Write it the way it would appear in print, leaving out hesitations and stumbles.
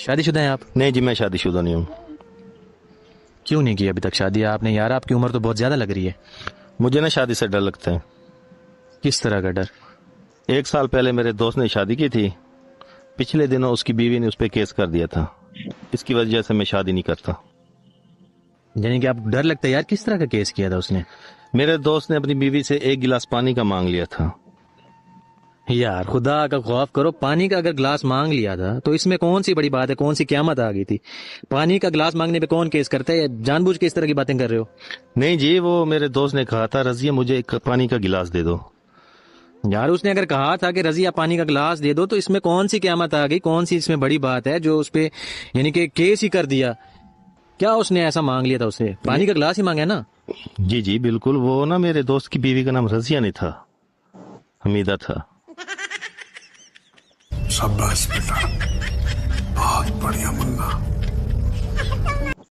शादीशुदा हैं आप? नहीं जी, मैं शादीशुदा नहीं हूँ। क्यों नहीं की अभी तक शादी आपने? यार आपकी उम्र तो बहुत ज्यादा लग रही है। मुझे ना शादी से डर लगता है। किस तरह का डर? 1 साल पहले मेरे दोस्त ने शादी की थी। पिछले दिनों उसकी बीवी ने उस पर केस कर दिया था। इसकी वजह से मैं शादी नहीं करता। यानी कि आपको डर लगता है? यार किस तरह का केस किया था उसने? मेरे दोस्त ने अपनी बीवी से 1 गिलास पानी का मांग लिया था। यार खुदा का खौफ करो, पानी का अगर गिलास मांग लिया था तो इसमें कौन सी बड़ी बात है, कौन सी क़यामत आ गई थी? पानी का गिलास मांगने पे कौन केस करता है? जानबूझ के इस तरह की बातें कर रहे हो? नहीं जी, वो मेरे दोस्त ने कहा था, रजिया मुझे एक पानी का गिलास दे दो। यार उसने अगर कहा था कि रजिया पानी का गिलास दे दो तो इसमें कौन सी क़यामत आ गई? कौन सी इसमें बड़ी बात है जो उस पे यानी कि केस ही कर दिया? क्या उसने ऐसा मांग लिया था? उसने पानी का गिलास ही मांगा है ना? जी जी बिल्कुल। वो ना मेरे दोस्त की बीवी का नाम रजिया नहीं था, हमीदा था। शाबाश बेटा।